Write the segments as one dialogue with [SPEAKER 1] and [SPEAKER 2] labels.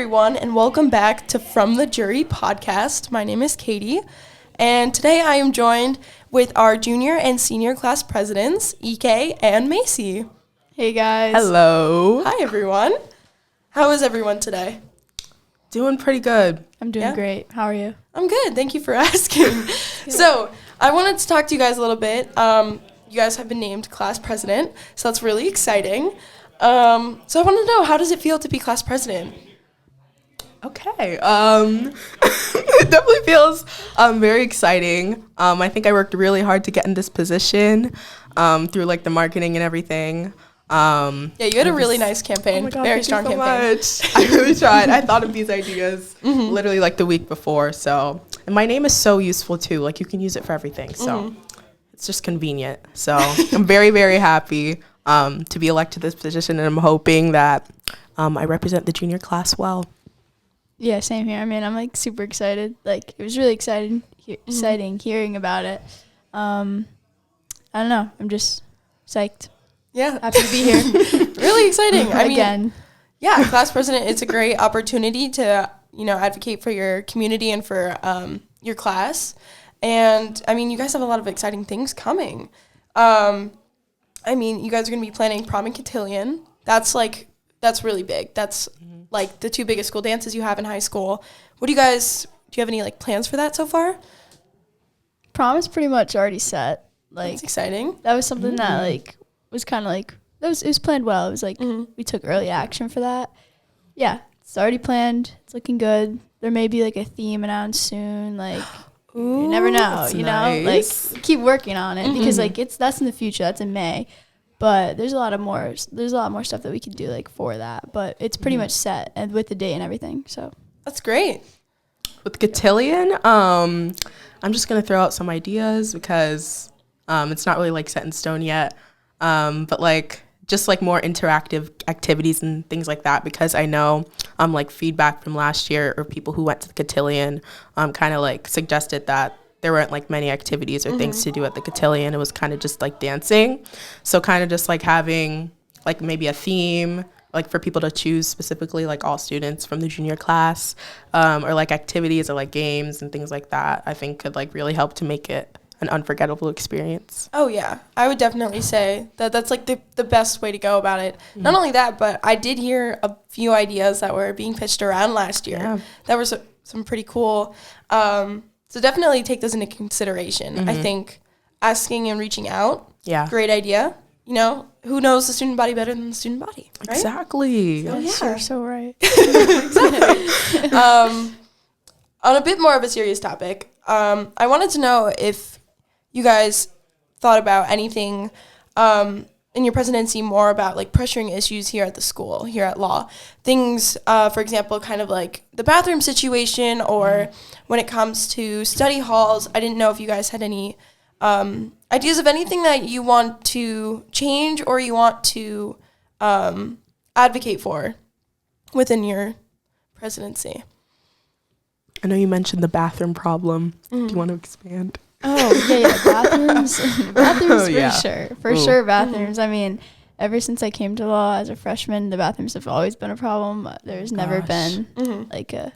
[SPEAKER 1] everyone, and welcome back to From the Jury podcast. My name is Katie, and today I am joined with our junior and senior class presidents, EK and Macy.
[SPEAKER 2] Hey, guys.
[SPEAKER 3] Hello.
[SPEAKER 1] Hi, everyone. How is everyone today?
[SPEAKER 3] Doing pretty good.
[SPEAKER 2] I'm doing great. How are you?
[SPEAKER 1] I'm good. Thank you for asking. So, I wanted to talk to you guys a little bit. You guys have been named class president, so that's really exciting. So I want to know, how does it feel to be class president?
[SPEAKER 3] Okay. It definitely feels very exciting. I think I worked really hard to get in this position through like the marketing and everything.
[SPEAKER 1] Yeah, you had a really nice campaign.
[SPEAKER 3] Oh my God,
[SPEAKER 1] very
[SPEAKER 3] thank
[SPEAKER 1] strong
[SPEAKER 3] you so
[SPEAKER 1] campaign.
[SPEAKER 3] Much. I really tried. I thought of these ideas literally like the week before. So, and my name is so useful too. Like you can use it for everything. So it's just convenient. So I'm very, very happy to be elected to this position, and I'm hoping that I represent the junior class well.
[SPEAKER 2] Yeah, same here. I mean, I'm like super excited. Like it was really exciting hearing about it. I don't know. I'm just psyched.
[SPEAKER 1] Yeah.
[SPEAKER 2] Happy to be here.
[SPEAKER 1] Really exciting. I mean,
[SPEAKER 2] Again.
[SPEAKER 1] Yeah, class president, it's a great opportunity to, advocate for your community and for your class. And, I mean, you guys have a lot of exciting things coming. You guys are going to be planning prom and cotillion. That's really big. That's like the two biggest school dances you have in high school. Do you have any like plans for that so far?
[SPEAKER 2] Prom is pretty much already set. Like
[SPEAKER 1] That's exciting.
[SPEAKER 2] that was something that like was kind of like it was planned well. It was like we took early action for that. Yeah, it's already planned. It's looking good. There may be like a theme announced soon. Like you never know, you know.
[SPEAKER 3] Nice.
[SPEAKER 2] Like keep working on it because like that's in the future. That's in May. But there's a lot more stuff that we can do like for that. But it's pretty much set and with the date and everything. So
[SPEAKER 1] That's great.
[SPEAKER 3] With cotillion, I'm just gonna throw out some ideas because it's not really like set in stone yet. But like just like more interactive activities and things like that, because I know like feedback from last year or people who went to the cotillion kind of like suggested that there weren't like many activities or things to do at the cotillion. It was kind of just like dancing. So kind of just like having like maybe a theme like for people to choose specifically, like all students from the junior class, or like activities or like games and things like that, I think could like really help to make it an unforgettable experience.
[SPEAKER 1] Oh, yeah. I would definitely say that that's like the best way to go about it. Not only that, but I did hear a few ideas that were being pitched around last year.
[SPEAKER 3] Yeah.
[SPEAKER 1] That were some pretty cool. So definitely take those into consideration. I think asking and reaching out, great idea. Who knows the student body better than the student body, right?
[SPEAKER 3] Exactly.
[SPEAKER 1] So,
[SPEAKER 2] yes, you're so right.
[SPEAKER 1] On a bit more of a serious topic, I wanted to know if you guys thought about anything in your presidency more about like pressuring issues here at the school, here at Law. Things, for example, kind of like the bathroom situation, or when it comes to study halls. I didn't know if you guys had any ideas of anything that you want to change or you want to advocate for within your presidency.
[SPEAKER 3] I know you mentioned the bathroom problem. Do you want to expand?
[SPEAKER 2] Oh, yeah, bathrooms for sure, bathrooms. I mean, ever since I came to Law as a freshman, the bathrooms have always been a problem. There's never been like a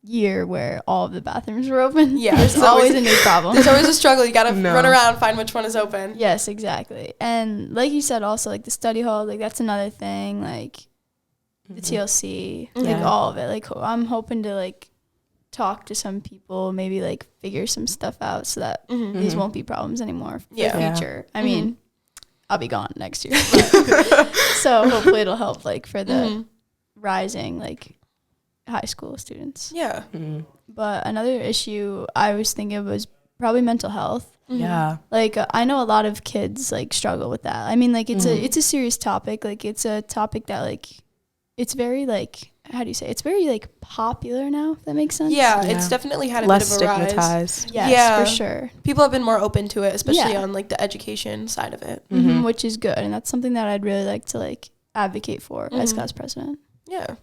[SPEAKER 2] year where all of the bathrooms were open.
[SPEAKER 1] Yeah,
[SPEAKER 2] there's always a new problem.
[SPEAKER 1] There's always a struggle. You gotta run around, find which one is open.
[SPEAKER 2] Yes, exactly. And like you said, also like the study hall, like that's another thing. Like the TLC, like all of it. Like I'm hoping to like talk to some people, maybe like figure some stuff out so that these won't be problems anymore for the future. I mean, I'll be gone next year, so hopefully it'll help like for the rising like high school students.
[SPEAKER 1] Yeah.
[SPEAKER 2] But another issue I was thinking of was probably mental health.
[SPEAKER 3] Yeah.
[SPEAKER 2] Like I know a lot of kids like struggle with that. I mean, like it's a serious topic. Like it's a topic that like it's very like, how do you say? It's very like popular now, if that makes sense.
[SPEAKER 1] Yeah, it's definitely had a
[SPEAKER 3] less
[SPEAKER 1] bit of a rise.
[SPEAKER 3] stigmatized.
[SPEAKER 2] Yes, for sure.
[SPEAKER 1] People have been more open to it, especially on like the education side of it.
[SPEAKER 2] Which is good, and that's something that I'd really like to like advocate for as class president.
[SPEAKER 1] Yeah.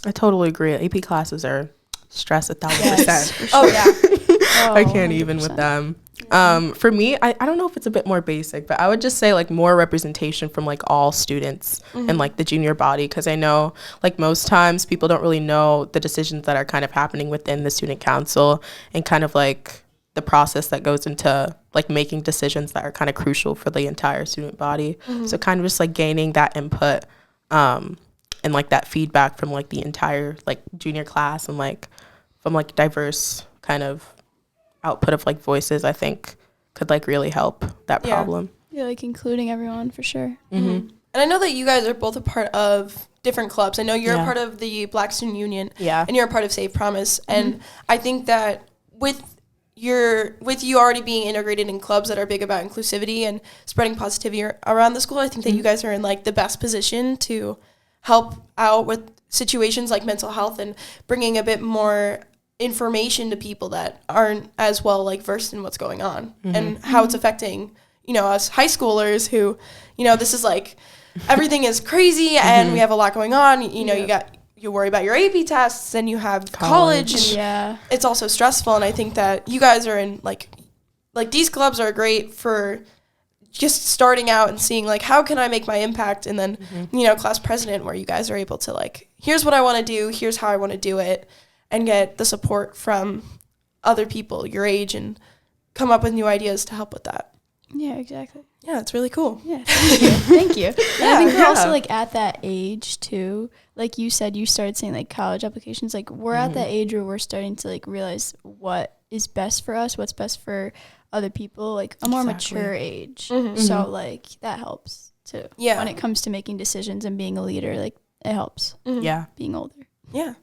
[SPEAKER 3] I totally agree. AP classes are stress 1,000%.
[SPEAKER 1] Oh, yeah.
[SPEAKER 3] I can't even with them. For me, I don't know if it's a bit more basic, but I would just say like more representation from like all students in like the junior body, because I know like most times people don't really know the decisions that are kind of happening within the student council and kind of like the process that goes into like making decisions that are kind of crucial for the entire student body. So kind of just like gaining that input and like that feedback from like the entire like junior class and like from like diverse kind of output of like voices, I think could like really help that problem.
[SPEAKER 2] Yeah, like including everyone for sure.
[SPEAKER 1] And I know that you guys are both a part of different clubs. I know you're a part of the Black Student Union, and you're a part of Save Promise. And I think that with you already being integrated in clubs that are big about inclusivity and spreading positivity around the school, I think that you guys are in like the best position to help out with situations like mental health and bringing a bit more information to people that aren't as well like versed in what's going on and how it's affecting, you know, us high schoolers who, you know, this is like everything is crazy and we have a lot going on. You know, you worry about your AP tests and you have college and it's also stressful. And I think that you guys are in like these clubs are great for just starting out and seeing like, how can I make my impact? And then, you know, class president, where you guys are able to like, here's what I want to do. Here's how I want to do it, and get the support from other people your age and come up with new ideas to help with that.
[SPEAKER 2] Yeah, exactly.
[SPEAKER 1] Yeah, it's really cool.
[SPEAKER 2] Yeah, thank you. Thank you. And I think we're also like at that age too. Like you said, you started saying like college applications. Like we're at that age where we're starting to like realize what is best for us, what's best for other people, like a more mature age. So like that helps too. Yeah. When it comes to making decisions and being a leader, like it helps.
[SPEAKER 3] Yeah.
[SPEAKER 2] Being older.
[SPEAKER 1] Yeah.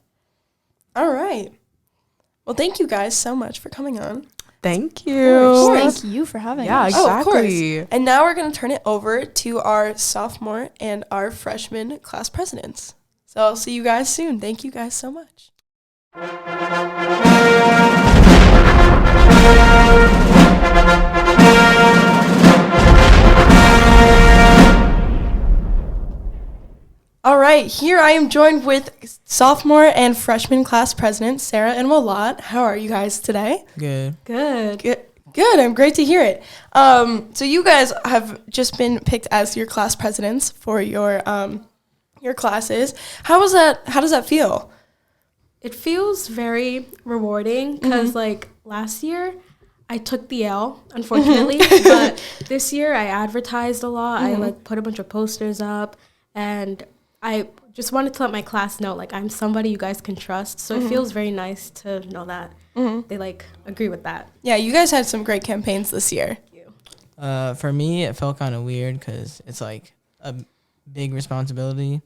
[SPEAKER 1] All right. Well, thank you guys so much for coming on.
[SPEAKER 3] Thank you.
[SPEAKER 2] Thank you for having us.
[SPEAKER 3] Yeah, exactly.
[SPEAKER 1] Oh, of course. And now we're going to turn it over to our sophomore and our freshman class presidents. So I'll see you guys soon. Thank you guys so much. All right, here I am joined with sophomore and freshman class presidents, Sarah and Walat. How are you guys today?
[SPEAKER 4] Good.
[SPEAKER 1] Good. I'm great to hear it. So you guys have just been picked as your class presidents for your classes. How does that feel?
[SPEAKER 5] It feels very rewarding because like last year I took the L, unfortunately, but this year I advertised a lot. I like put a bunch of posters up, and I just wanted to let my class know like I'm somebody you guys can trust. So it feels very nice to know that they like agree with that.
[SPEAKER 1] Yeah, you guys had some great campaigns this year.
[SPEAKER 4] For me, it felt kind of weird because it's like a big responsibility.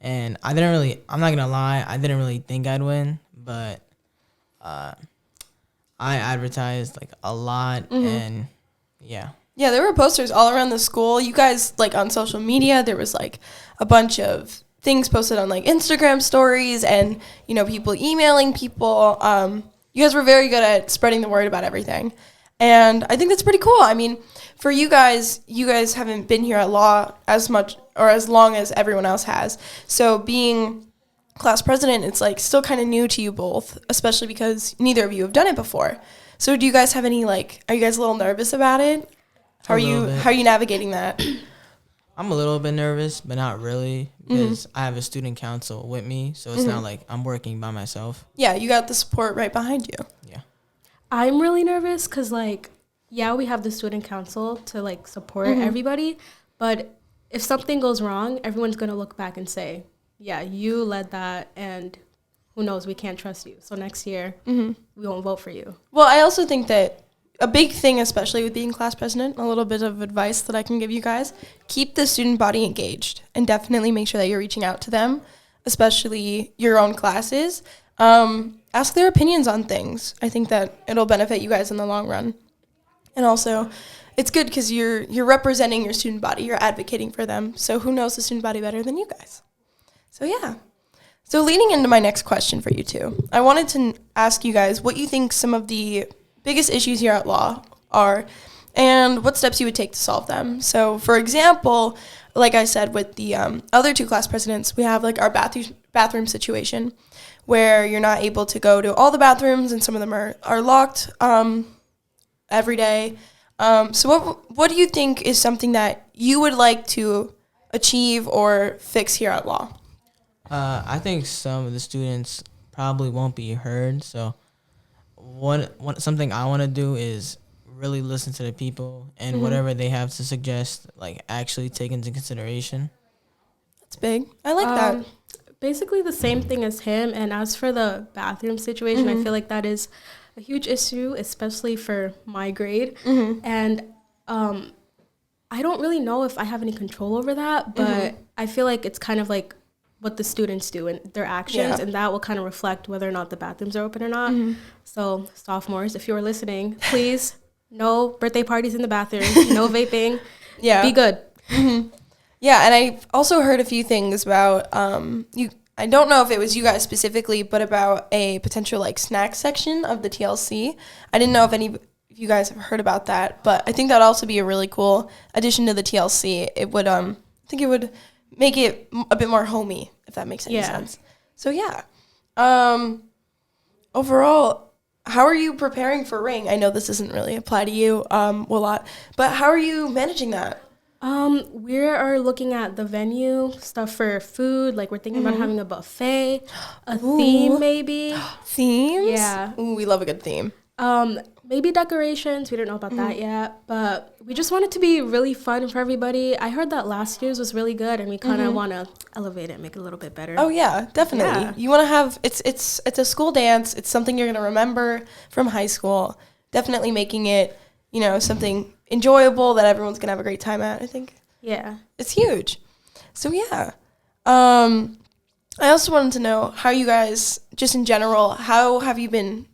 [SPEAKER 4] And I'm not going to lie, I didn't really think I'd win, but I advertised like a lot and yeah.
[SPEAKER 1] Yeah, there were posters all around the school. You guys, like, on social media, there was, like, a bunch of things posted on, like, Instagram stories and, you know, people emailing people. You guys were very good at spreading the word about everything. And I think that's pretty cool. I mean, for you guys haven't been here at law as much or as long as everyone else has. So being class president, it's, like, still kind of new to you both, especially because neither of you have done it before. So do you guys have any, like, are you guys a little nervous about it? How are you navigating that?
[SPEAKER 4] I'm a little bit nervous, but not really, because I have a student council with me, so it's not like I'm working by myself.
[SPEAKER 1] Yeah, you got the support right behind you.
[SPEAKER 4] Yeah.
[SPEAKER 5] I'm really nervous because like, yeah, we have the student council to like support everybody, but if something goes wrong, everyone's going to look back and say, yeah, you led that, and who knows, we can't trust you. So next year, we won't vote for you.
[SPEAKER 1] Well, I also think that a big thing, especially with being class president, a little bit of advice that I can give you guys, keep the student body engaged and definitely make sure that you're reaching out to them, especially your own classes. Ask their opinions on things. I think that it'll benefit you guys in the long run. And also, it's good because you're representing your student body. You're advocating for them. So who knows the student body better than you guys? So yeah. So leading into my next question for you two, I wanted to ask you guys what you think some of the biggest issues here at law are and what steps you would take to solve them. So for example, like I said with the other two class presidents, we have like our bathroom situation where you're not able to go to all the bathrooms and some of them are locked. every day. So what do you think is something that you would like to achieve or fix here at law?
[SPEAKER 4] I think some of the students probably won't be heard. So something I want to do is really listen to the people and whatever they have to suggest, like actually take into consideration.
[SPEAKER 1] That's big. I like that.
[SPEAKER 5] Basically the same thing as him. And as for the bathroom situation, I feel like that is a huge issue, especially for my grade. And I don't really know if I have any control over that, but I feel like it's kind of like what the students do and their actions, and that will kind of reflect whether or not the bathrooms are open or not. So sophomores, if you're listening, please, no birthday parties in the bathroom, no vaping. Be good.
[SPEAKER 1] Yeah, and I also heard a few things about I don't know if it was you guys specifically, but about a potential like snack section of the TLC. I didn't know if you guys have heard about that, but I think that'd also be a really cool addition to the TLC. It would I think it would make it a bit more homey, if that makes any sense. So yeah. Overall, how are you preparing for Ring? I know this doesn't really apply to you a lot, but how are you managing that?
[SPEAKER 5] We are looking at the venue, stuff for food, like we're thinking about having a buffet, a theme maybe.
[SPEAKER 1] Themes?
[SPEAKER 5] Yeah.
[SPEAKER 1] Ooh, we love a good theme.
[SPEAKER 5] Maybe decorations. We don't know about that yet, but we just want it to be really fun for everybody. I heard that last year's was really good, and we kind of want to elevate it, make it a little bit better.
[SPEAKER 1] Oh yeah, definitely. Yeah. You want to have it's a school dance. It's something you're gonna remember from high school. Definitely making it something enjoyable that everyone's gonna have a great time at. I think.
[SPEAKER 5] Yeah,
[SPEAKER 1] it's huge. So yeah, I also wanted to know how you guys, just in general, how have you been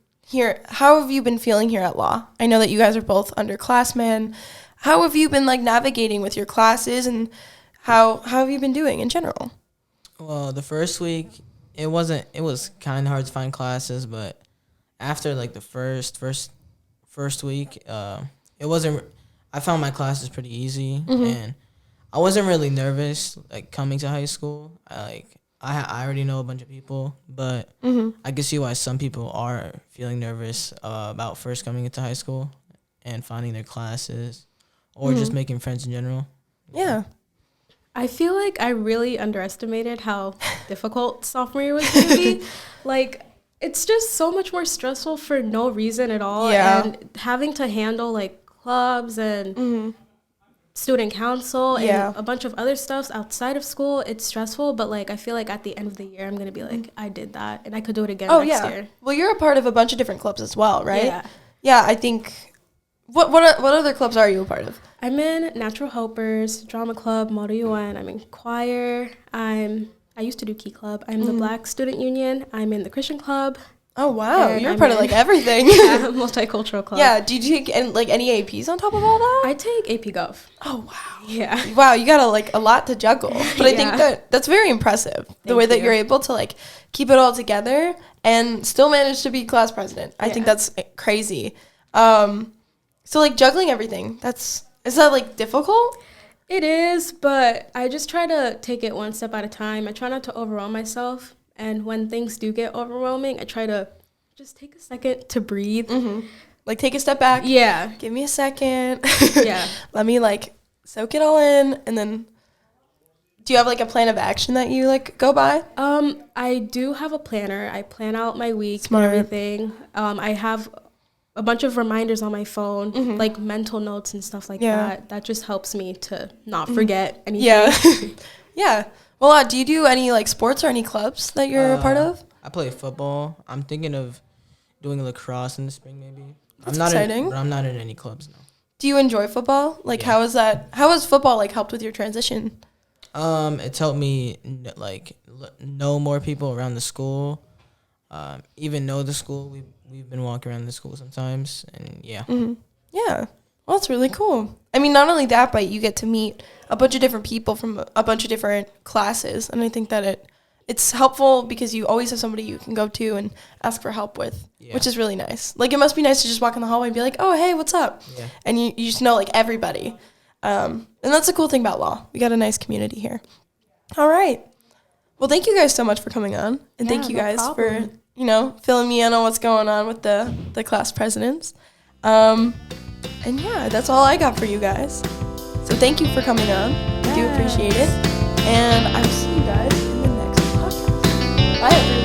[SPEAKER 1] feeling here at law? I know that you guys are both underclassmen. How have you been navigating with your classes, and how have you been doing in general?
[SPEAKER 4] Well, the first week it was kind of hard to find classes, but after the first week, it wasn't. I found my classes pretty easy, and I wasn't really nervous coming to high school. I already know a bunch of people, but I can see why some people are feeling nervous about first coming into high school and finding their classes or just making friends in general.
[SPEAKER 1] Yeah.
[SPEAKER 5] I feel like I really underestimated how difficult sophomore year was going to be. It's just so much more stressful for no reason at all.
[SPEAKER 1] Yeah.
[SPEAKER 5] And having to handle clubs and student council and a bunch of other stuff outside of school, it's stressful, but I feel like at the end of the year I'm gonna be I did that and I could do it again next year.
[SPEAKER 1] Well, you're a part of a bunch of different clubs as well, right?
[SPEAKER 5] Yeah,
[SPEAKER 1] I think what other clubs are you a part of?
[SPEAKER 5] I'm in Natural Helpers, Drama Club, Moto UN. I'm in choir. I used to do Key Club. I'm the Black Student Union. I'm in the Christian Club.
[SPEAKER 1] Oh wow, you're a part of everything.
[SPEAKER 5] Yeah, multicultural club.
[SPEAKER 1] Yeah, do you take any APs on top of all that?
[SPEAKER 5] I take AP Gov.
[SPEAKER 1] Oh wow.
[SPEAKER 5] Yeah.
[SPEAKER 1] Wow, you got a lot to juggle. But I think that's very impressive. The way that you're able to keep it all together and still manage to be class president. I think that's crazy. So juggling everything, is that difficult?
[SPEAKER 5] It is, but I just try to take it one step at a time. I try not to overwhelm myself. And when things do get overwhelming, I try to just take a second to breathe.
[SPEAKER 1] Take a step back.
[SPEAKER 5] Yeah.
[SPEAKER 1] Give me a second.
[SPEAKER 5] Yeah.
[SPEAKER 1] Let me soak it all in. And then do you have a plan of action that you go by?
[SPEAKER 5] I do have a planner. I plan out my week
[SPEAKER 1] Smart.
[SPEAKER 5] and everything. I have a bunch of reminders on my phone, mental notes and stuff like that. That just helps me to not forget anything.
[SPEAKER 1] Yeah. Yeah. Well, do you do any sports or any clubs that you're a part of?
[SPEAKER 4] I play football. I'm thinking of doing lacrosse in the spring, maybe.
[SPEAKER 1] That's exciting.
[SPEAKER 4] But I'm not in any clubs now.
[SPEAKER 1] Do you enjoy football? How is that? How has football helped with your transition?
[SPEAKER 4] It's helped me know more people around the school. Even know the school. We've been walking around the school sometimes, and yeah.
[SPEAKER 1] Yeah. Well, that's really cool. I mean, not only that, but you get to meet a bunch of different people from a bunch of different classes. And I think that it's helpful because you always have somebody you can go to and ask for help with, which is really nice. It must be nice to just walk in the hallway and be oh, hey, what's up? Yeah. And you just know, everybody. And that's the cool thing about law. We got a nice community here. All right. Well, thank you guys so much for coming on. And thank you guys for, filling me in on what's going on with the class presidents. And yeah, that's all I got for you guys. So thank you for coming on. I do appreciate it. And I will see you guys in the next podcast. Bye, everyone.